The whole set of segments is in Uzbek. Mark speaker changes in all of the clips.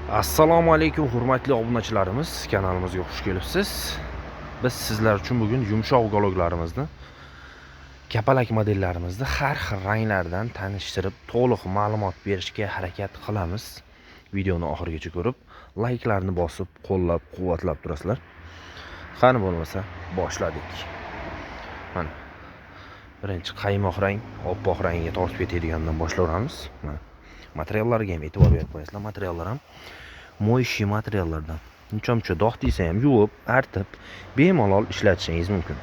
Speaker 1: Assalomu alaykum hurmatli obunachilarimiz, kanalimizga xush kelibsiz. Biz sizlar uchun bugun yumshoq uголoklarimizni, kapalak modellarimizni har xil ranglardan tanishtirib, to'liq ma'lumot berishga harakat qilamiz. Videoni oxirigacha ko'rib, layklarni bosib, qo'llab-quvvatlab turasizlar. Qani bo'lmasa, boshladik. Mana birinchi qaymoq rang, oppoq rangga tortib ketadigandan boshlaymiz. Mana materiallarga ham e'tibor berib qo'yasizlar. Materiallar ham mo'yshi materiallardan. Uncha dog' desa ham yuvib, artib, bemalol ishlatishingiz mumkin.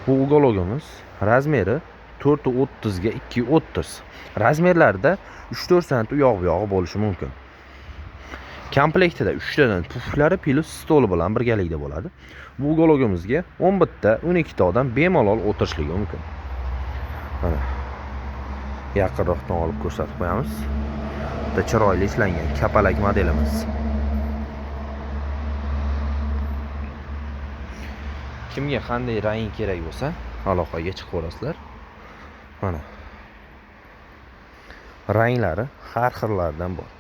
Speaker 1: Bu uгологimiz razmeri 4.30 ga 2.30. Razmerlarda 3-4 sm u yoq bu yog'i bo'lishi mumkin. Komplektida 3 tadan puflari plus stoli bilan birgalikda bo'ladi. Bu uгологimizga 11 ta, 12 ta odam bemalol o'tirishligi mumkin. Mana yaqinroqdan olib ko'rsatib qo'yamiz. Bitta chiroyli ishlangan kapalak modelimiz. Kimga qanday rang kerak bo'lsa, aloqaga chiqaverasizlar. Mana ranglari har xillardan bor.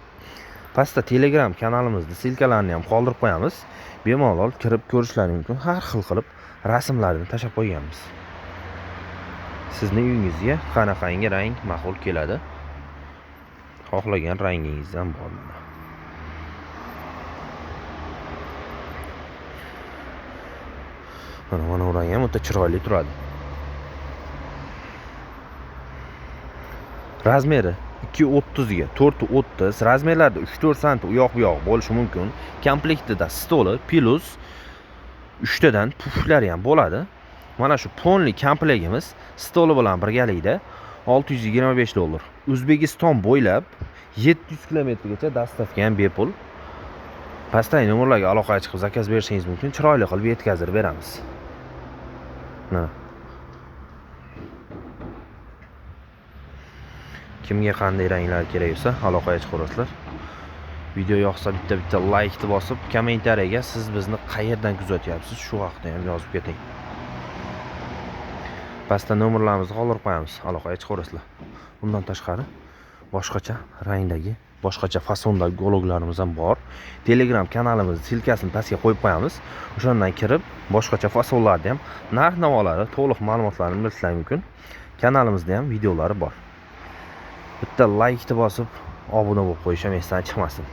Speaker 1: Pastda Telegram kanalimizda silkalarini ham qoldirib qo'yamiz. Bemalol kirib ko'rishlaringiz mumkin. Har xil qilib rasmlarni tashab qo'yganmiz. Sizning uyingizga qanaqangi rang ma'qul keladi? Xohlagan rangingizdan bor. Mana rang ham o'ta chiroyli turadi. Razmeri 2.30 ga 4.30, razmerlarda 3-4 sm u yoq bu yoq bo'lishi mumkin. Komplektida stoli plus 3 tadan puflari ham bo'ladi. Mana shu ponli komplektimiz stoli bilan birgalikda $625. O'zbekiston bo'ylab 700 kilometrgacha dastavka ham bepul. Pastdagi nomerlarga aloqaga chiqib zakaz berishingiz mumkin. Chiroyli qilib yetkazib beramiz. Mana kimga qanday ranglar kerak bo'lsa aloqaga chiqaverasizlar. Video yoqsa bitta laykni bosib, kommentariyaga siz bizni qayerdan kuzatyapsiz shu haqida ham yozib keting. Pastda nomerlarimizni qoldirib qo'yamiz, aloqaga chiqaverasizlar. Bundan tashqari boshqacha rangdagi, boshqacha fasondagi uголокlarimiz ham bor. Telegram kanalimizni silkasini pastga qo'yib qo'yamiz. O'shandan kirib, boshqacha fasonlarda ham narx-navolari, to'liq ma'lumotlarni bilishingiz mumkin. Kanalimizda ham videolari bor. Bitta laykni bosib, obuna bo'lib qo'yish ham esdan chiqmasin.